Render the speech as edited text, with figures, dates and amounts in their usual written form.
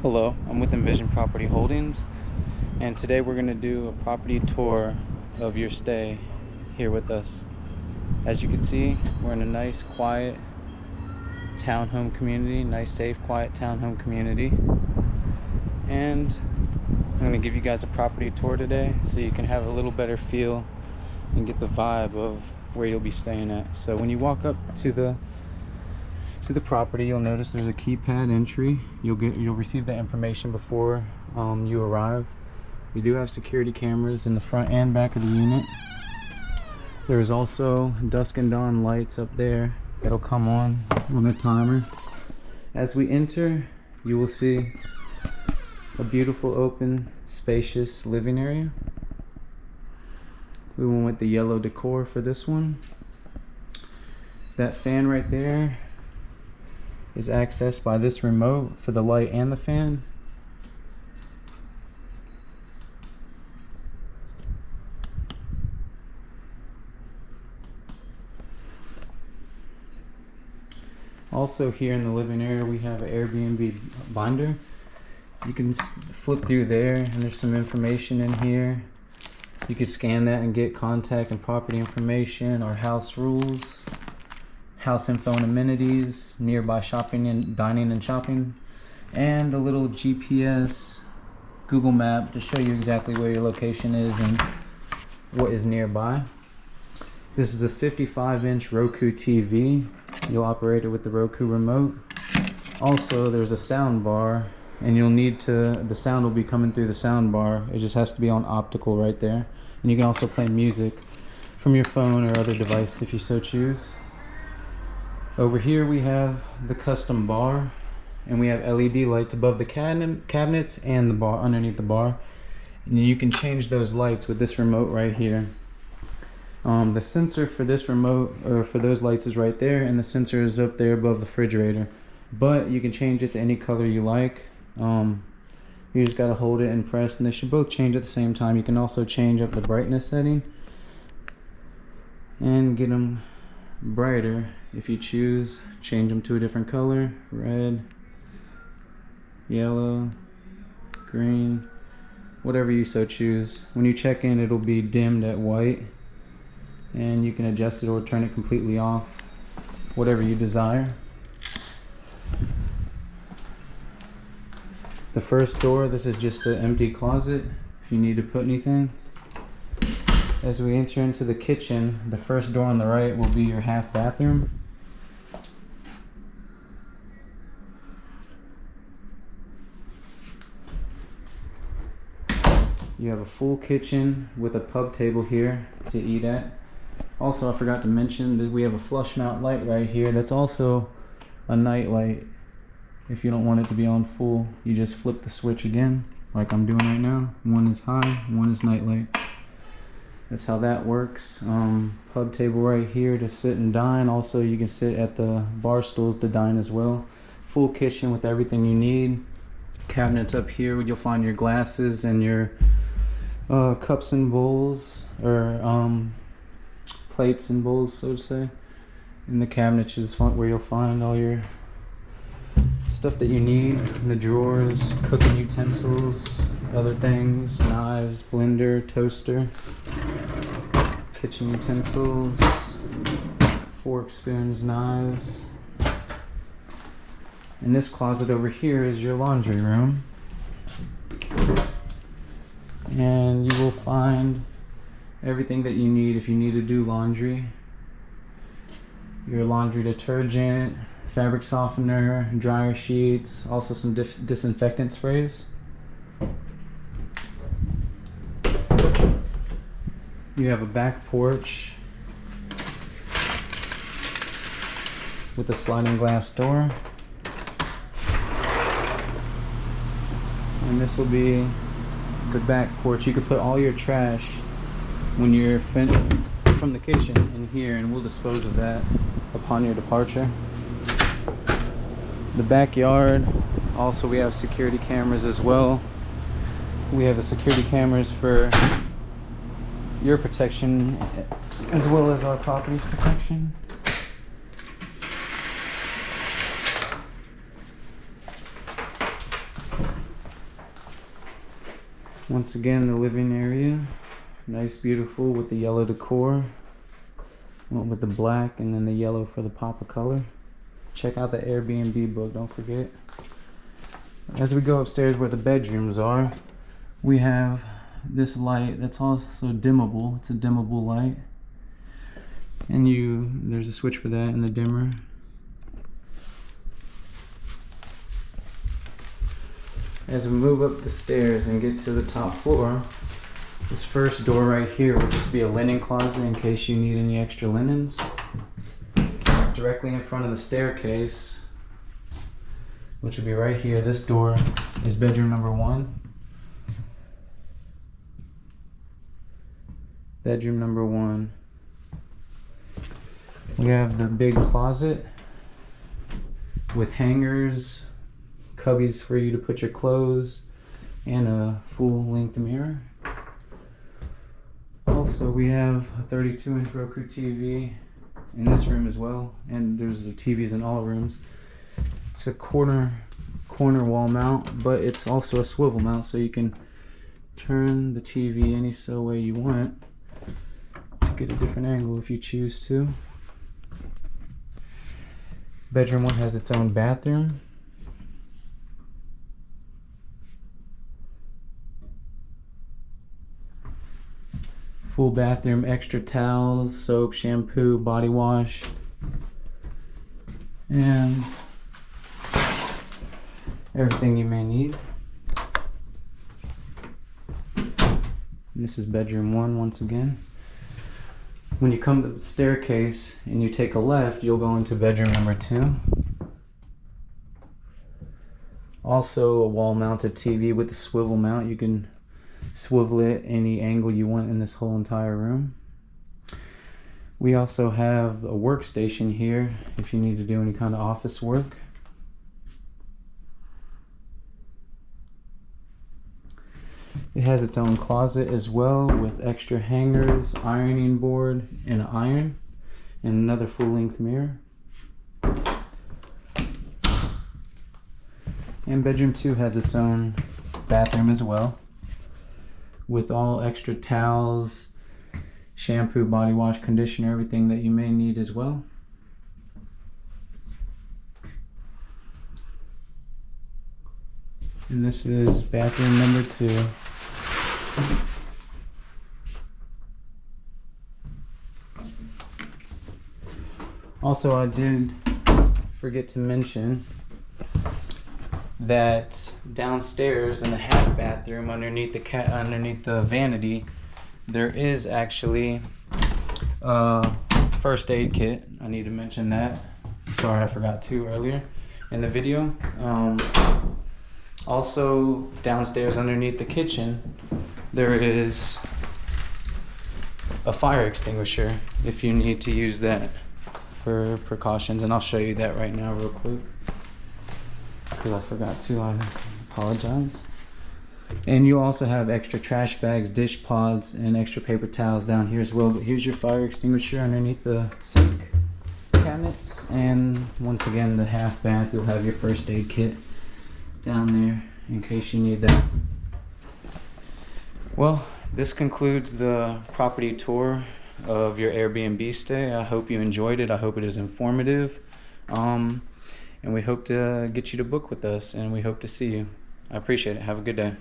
Hello, I'm with Envision Property Holdings, and today we're going to do a property tour of your stay here with us. As you can see, we're in a nice, quiet townhome community, nice, safe, quiet townhome community. And I'm going to give you guys a property tour today so you can have a little better feel and get the vibe of where you'll be staying at. So when you walk up to the property, you'll notice there's a keypad entry. You'll receive that information before you arrive. We do have security cameras in the front and back of the unit. There's also dusk and dawn lights up there that'll come on a timer. As we enter, you will see a beautiful, open, spacious living area. We went with the yellow decor for this one. That fan right there is accessed by this remote for the light and the fan. Also here in the living area we have an Airbnb binder. You can flip through there and there's some information in here. You can scan that and get contact and property information, our house rules, house info and amenities, nearby shopping and dining and shopping, and a little GPS Google map to show you exactly where your location is and what is nearby. This is a 55-inch Roku TV. You'll operate it with the Roku remote. Also, there's a sound bar, and the sound will be coming through the sound bar. It just has to be on optical right there. And you can also play music from your phone or other device if you so choose. Over here we have the custom bar, and we have LED lights above the cabinets and the bar underneath the bar, and you can change those lights with this remote right here. The sensor for this remote or for those lights is right there, and the sensor is up there above the refrigerator, but you can change it to any color you like. You just got to hold it and press, and they should both change at the same time. You can also change up the brightness setting and get them brighter if you choose. Change them to a different color: red, yellow, green, whatever you so choose. When you check in, it'll be dimmed at white, and you can adjust it or turn it completely off, whatever you desire. The first door, this is just an empty closet if you need to put anything. As we enter into the kitchen, the first door on the right will be your half bathroom. You have a full kitchen with a pub table here to eat at. Also, I forgot to mention that we have a flush mount light right here. That's also a night light. If you don't want it to be on full, you just flip the switch again, like I'm doing right now. One is high, one is night light. That's how that works. Pub table right here to sit and dine. Also, you can sit at the bar stools to dine as well. Full kitchen with everything you need. Cabinets up here where you'll find your glasses and your cups and bowls, or plates and bowls, so to say. In the cabinets is where you'll find all your stuff that you need. In the drawers, cooking utensils, other things, knives, blender, toaster, kitchen utensils, forks, spoons, knives. And this closet over here is your laundry room. And you will find everything that you need if you need to do laundry. Your laundry detergent, fabric softener, dryer sheets, also some disinfectant sprays. You have a back porch with a sliding glass door. And this will be the back porch. You could put all your trash when you're finished from the kitchen in here, and we'll dispose of that upon your departure. The backyard, also we have security cameras as well. We have security cameras for your protection as well as our property's protection. Once again, the living area, nice, beautiful with the yellow decor. Went with the black and then the yellow for the pop of color. Check out the Airbnb book, don't forget. As we go upstairs where the bedrooms are, we have this light that's also dimmable. It's a dimmable light. And there's a switch for that and the dimmer. As we move up the stairs and get to the top floor, this first door right here will just be a linen closet in case you need any extra linens. Directly in front of the staircase, which will be right here, this door is bedroom number 1. Bedroom number 1. We have the big closet with hangers, cubbies for you to put your clothes, and a full-length mirror. Also, we have a 32-inch Roku TV in this room as well, and there's TVs in all rooms. It's a corner wall mount, but it's also a swivel mount, so you can turn the TV any way you want to get a different angle if you choose to. Bedroom 1 has its own bathroom. Full bathroom, extra towels, soap, shampoo, body wash, and everything you may need. And this is bedroom 1 once again. When you come to the staircase and you take a left, you'll go into bedroom number 2. Also a wall-mounted TV with a swivel mount. You can swivel it any angle you want in this whole entire room. We also have a workstation here if you need to do any kind of office work. It has its own closet as well with extra hangers, ironing board, and an iron, and another full-length mirror. And bedroom 2 has its own bathroom as well, with all extra towels, shampoo, body wash, conditioner, everything that you may need as well. And this is bathroom number 2. Also, I did forget to mention that downstairs in the half bathroom underneath the vanity, there is actually a first aid kit. I need to mention that. Sorry, I forgot to earlier in the video. Also, downstairs underneath the kitchen, there is a fire extinguisher if you need to use that for precautions, and I'll show you that right now real quick because I forgot to. I apologize. And you also have extra trash bags, dish pods, and extra paper towels down here as well. But here's your fire extinguisher underneath the sink cabinets, and once again, the half bath, you'll have your first aid kit down there in case you need that. Well, this concludes the property tour of your Airbnb stay. I hope you enjoyed it. I hope it is informative. And we hope to get you to book with us, and we hope to see you. I appreciate it. Have a good day.